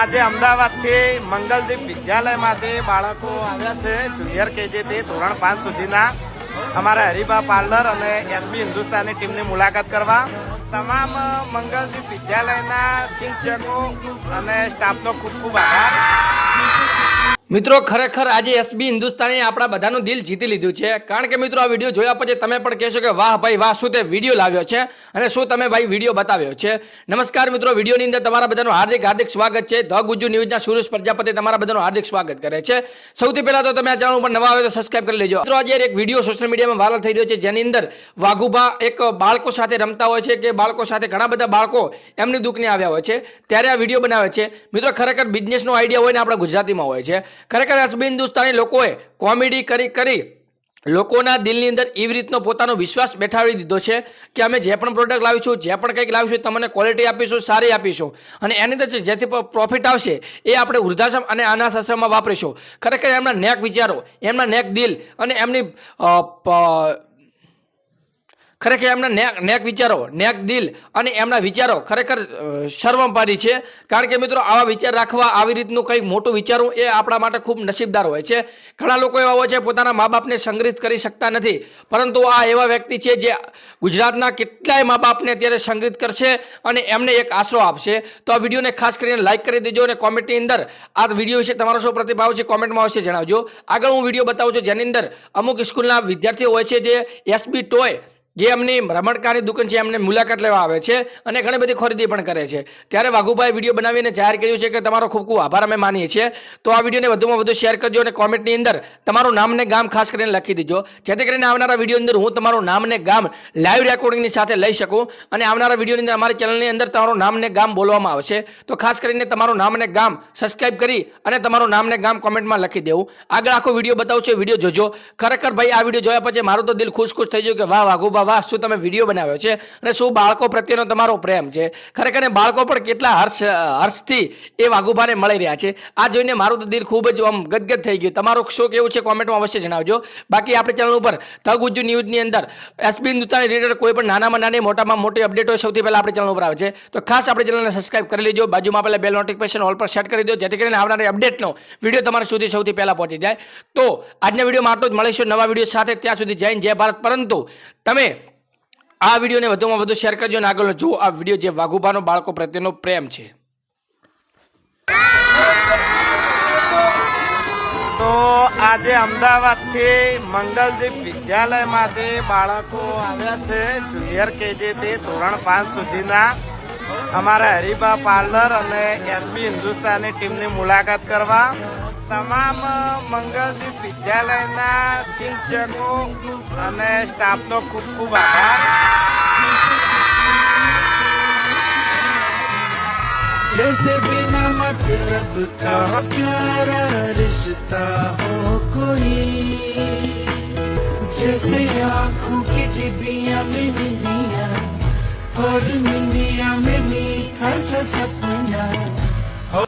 આજે અમદાવાદથી મંગલદીપ વિદ્યાલયમાંથી બાળકો આવ્યા છે જુનિયર કેજીથી ધોરણ 5 સુધીના અમારા હરિભા પાર્લર અને એસબી હિન્દુસ્તાની ટીમની મુલાકાત કરવા તમામ મંગલદીપ વિદ્યાલયના શિક્ષકો અને સ્ટાફનો ખૂબ ખૂબ આભાર। મિત્રો ખરેખર આજે એસબી હિન્દુસ્તાની આપણા બધાનું દિલ જીતી લીધું છે, કારણ કે મિત્રો આ વિડીયો જોયા પછી તમે પણ કહેશો કે વાહ ભાઈ વાહ, શું તે વિડીયો લાવ્યો છે અને શું તમે ભાઈ વિડીયો બતાવ્યો છે। નમસ્કાર મિત્રો, વિડીયોની અંદર તમારા બધાનું હાર્દિક સ્વાગત છે। ધ ગુજ્જુ ન્યૂઝના સુરેશ પ્રજાપતિ તમારા બધાનું હાર્દિક સ્વાગત કરે છે। સૌથી પહેલા તો તમે આ ચેનલ ઉપર નવા આવે તો સબસ્ક્રાઇબ કરી લેજો। મિત્રો આજે એક વિડીયો સોશિયલ મીડિયામાં વાયરલ થઈ રહ્યો છે, જેની અંદર વાઘુભા એક બાળકો સાથે રમતા હોય છે કે બાળકો સાથે ઘણા બધા બાળકો એમની દુઃખને આવ્યા હોય છે, ત્યારે આ વિડીયો બનાવે છે। મિત્રો ખરેખર બિઝનેસનો આઈડિયા હોય ને આપણા ગુજરાતીમાં હોય છે। ખરેખર એસબી હિન્દુસ્તાની લોકોએ કોમેડી કરી લોકોના દિલની અંદર એવી રીતનો પોતાનો વિશ્વાસ બેઠાડી દીધો છે કે અમે જે પણ પ્રોડક્ટ લાવીશું, જે પણ કંઈક લાવીશું, તમને ક્વોલિટી આપીશું, સારી આપીશું અને એની અંદર જેથી પ્રોફિટ આવશે એ આપણે વૃદ્ધાશ્રમ અને અનાથ આશ્રમમાં વાપરીશું। ખરેખર એમના નેક વિચારો, એમના નેક દિલ અને એમની ખરેખર એમના નેક વિચારો, નેક દિલ અને એમના વિચારો ખરેખર સર્વોપરી છે, કારણ કે મિત્રો આવા વિચાર રાખવા, આવી રીતનું કંઈક મોટું વિચારવું એ આપણા માટે ખૂબ નસીબદાર હોય છે। ઘણા લોકો એવા હોય છે પોતાના મા બાપને સંગ્રહિત કરી શકતા નથી, પરંતુ આ એવા વ્યક્તિ છે જે ગુજરાતના કેટલાય મા બાપને અત્યારે સંગ્રહિત કરશે અને એમને એક આશરો આપશે। તો આ વિડીયોને ખાસ કરીને લાઇક કરી દેજો અને કોમેન્ટની અંદર આ વિડીયો વિશે તમારો શું પ્રતિભાવ છે કોમેન્ટમાં અવશ્ય જણાવજો। આગળ હું વિડીયો બતાવું છું, જેની અંદર અમુક સ્કૂલના વિદ્યાર્થીઓ હોય છે જે એસબી ટોય જે એમની રમકડાની દુકાન છે એમને મુલાકાત લેવા આવે છે અને ઘણી બધી ખરીદી પણ કરે છે, ત્યારે વાઘુભાઈ વિડીયો બનાવીને જાહેર કર્યું છે કે તમારો ખૂબ ખૂબ આભાર અમે માનીએ છીએ। તો આ વિડીયોને વધુમાં વધુ શેર કરજો અને કોમેન્ટની અંદર તમારું નામ ને ગામ ખાસ કરીને લખી દેજો, જેથી કરીને આવનારા વિડીયો અંદર હું તમારું નામ ને ગામ લાઈવ રેકોર્ડિંગની સાથે લઈ શકું અને આવનારા વિડીયોની અંદર અમારી ચેનલની અંદર તમારું નામ ને ગામ બોલવામાં આવશે। તો ખાસ કરીને તમારું નામ ને ગામ સબસ્ક્રાઇબ કરી અને તમારું નામ ને ગામ કોમેન્ટમાં લખી દેવું। આગળ આખો વિડીયો બતાવું છું, વિડીયો જોજો। ખરેખર ભાઈ આ વિડીયો જોયા પછી મારું તો દિલ ખુશ થઈ ગયું કે વાહ વાઘુભા વાહ, શું તમે વિડીયો બનાવ્યો છે અને શું બાળકો પ્રત્યેનો તમારો પ્રેમ છે। ખરેખર બાળકો પણ કેટલા હર્ષથી એ વાઘુભાને મળી રહ્યા છે, આ જોઈને મારું તો દિલ ખૂબ જ આમ ગદગદ થઈ ગયું। તમારું શું કેવું છે કોમેન્ટમાં અવશ્ય જણાવજો। બાકી આપણી ચેનલ ઉપર ધ ગુજ્જુ ન્યૂઝની અંદર એસબી હિન્દુસ્તાની રિલેટેડ કોઈ પણ નાનામાં નાની મોટામાં મોટી અપડેટ હોય સૌથી પહેલા આપણી ચેનલ ઉપર આવે છે, તો ખાસ આપણી ચેનલને સબસ્ક્રાઇબ કરી લેજો। બાજુમાં પહેલા બેલ નોટિફિકેશન ઓલ પર સેટ કરી દો, જેથી કરીને આવનારી અપડેટનો વિડીયો તમારા સુધી સૌથી પહેલા પહોંચી જાય। તો આજના વિડીયોમાં આટલું જ, મળીશું નવા વિડીયો સાથે, ત્યાં સુધી જય હિન્દ જય ભારત। પરંતુ તમે આ વિડીયોને વધુમાં વધુ શેર કરજો અને આગળ જો આ વિડીયો જે વાઘુભાનો બાળકો પ્રત્યેનો પ્રેમ છે। તો આજે અમદાવાદથી મંગલદીપ વિદ્યાલયમાંથી બાળકો આવ્યા છે જુનિયર કેજીથી ધોરણ 5 સુધીના અમારા હરિભા પાર્લર અને એસબી હિન્દુસ્તાની ટીમની મુલાકાત કરવા તમામ મંગલદીપ વિદ્યાલયના શિક્ષકો અને સ્ટાફનો ખૂબ ખૂબ આભાર। जैसे बिना मतलब का प्यारा रिश्ता हो कोई, जैसे आँखों की डिबिया में निंदिया और निंदिया में मीठा सा सपना।